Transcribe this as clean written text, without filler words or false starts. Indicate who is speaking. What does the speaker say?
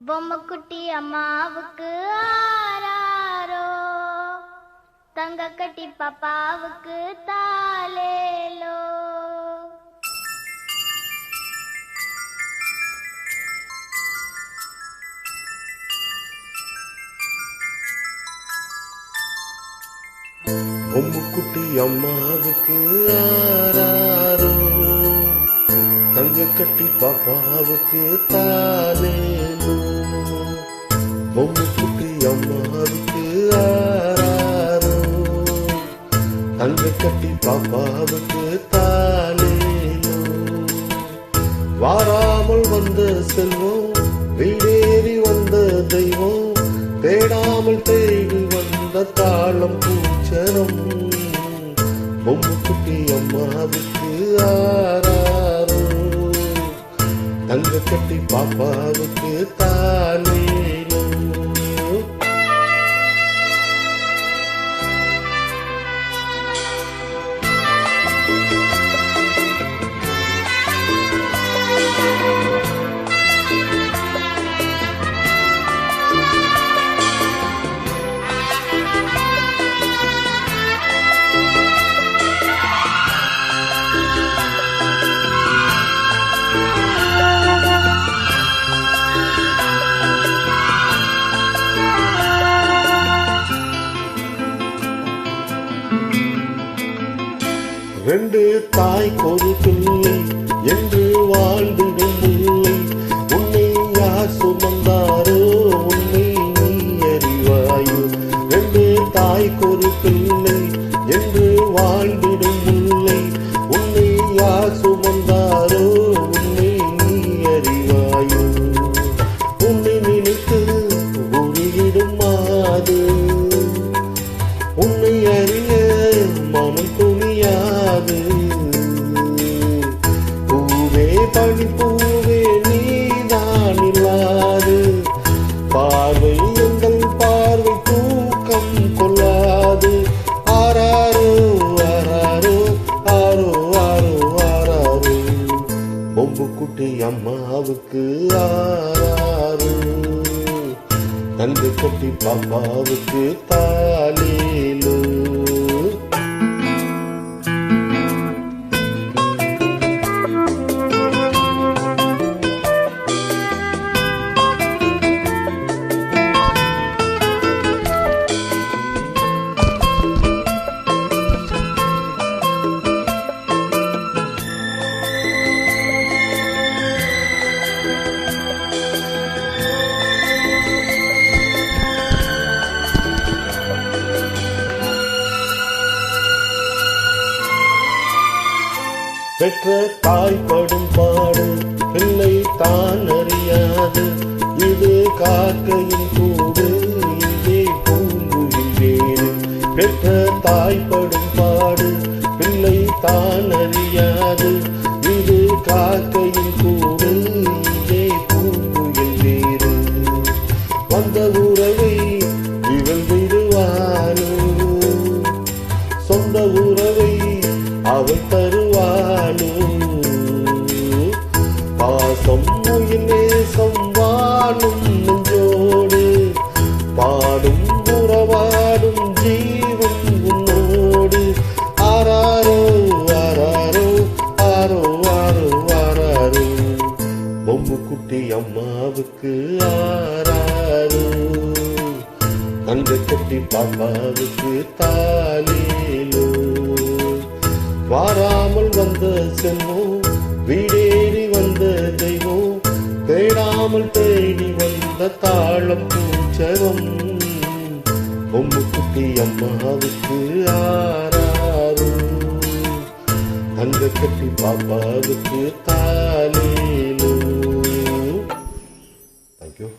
Speaker 1: பொம்மைக்குட்டி அம்மாவுக்கு ஆராரோ, தங்க கட்டி பாப்பாவுக்கு தாலேலோ.
Speaker 2: பொம்மைக்குட்டி அம்மாவுக்கு ஆராரோ, தங்க கட்டி பாப்பாவுக்கு தாலேலோ. பொம்மைக்குட்டி அம்மாவுக்கு ஆராரோ, தங்க கட்டி பாப்பாவுக்கு தாலேலோ. வாராமல் வந்த செல்வம், வீடேறி வந்த தெய்வம், தேடாமல் தேடி வந்த தாளம் பூச்சரம். பொம்மைக்குட்டி அம்மாவுக்கு ஆராரோ, தங்க கட்டி பாப்பாவுக்கு தாலேலோ. ரெண்டு தாய்க்கு ஒரு பிள்ளை என்று வாழ்ந்திடும் முல்லை, உன்னை யார் சுமந்தாரோ உன்னை நீ அறிவாயோ. ரெண்டு தாய்க்கு ஒரு பிள்ளை என்று வாழ்ந்திடும் முல்லை, உன்னை யார் சுமந்தாரோ உன்னை நீ அறிவாயோ. உன்னை நினைத்து உருகிடும் மாது, உன்னை அறிய மனம் துணியாது. பூவே பனி பூவே நீதான் இல்லாது, பார்வை எங்கள் பார்வை தூக்கம் கொள்ளாது. ஆராரோ ஆராரோ ஆரோ ஆரோ ஆராரோ, பொம்மைக்குட்டி அம்மாவுக்கு ஆராரோ, தங்க கட்டி பாப்பாவுக்கு தாலேலோ. பெற்ற தாய் படும் பாடு பிள்ளை தான் அறியாது, இது காக்கையின் கூடு இங்கே பூங்குயில் வேறு. பெற்ற தாய் படும் பாடு பிள்ளை தான் அறியாது, இது காக்கையின் கூடு இங்கே பூங்குயில் வேறு. வந்த உறவை இவள் விடுவானோ, சொந்த உறவை அவள் தருவானோ. பாசம் உயிர் நேசம் வாழும் நெஞ்சோடு, பாடும் உறவாடும் ஜீவன் உன்னோடு. ஆராரோ ஆராரோ ஆரோ ஆரோ ஆராரோ, பொம்மைக்குட்டி அம்மாவுக்கு ஆராரோ, தங்க கட்டி பாப்பாவுக்கு தாலேலோ. வாராமல் வந்த செல்வம், வீடேறி வந்த தெய்வம், தேடாமல் தேடி வந்த தாளம் பூச்சரம். பொம்மைக்குட்டி அம்மாவுக்கு ஆராரோ, தங்க கட்டி பாப்பாவுக்கு தாலேலோ. தேங்க்யூ.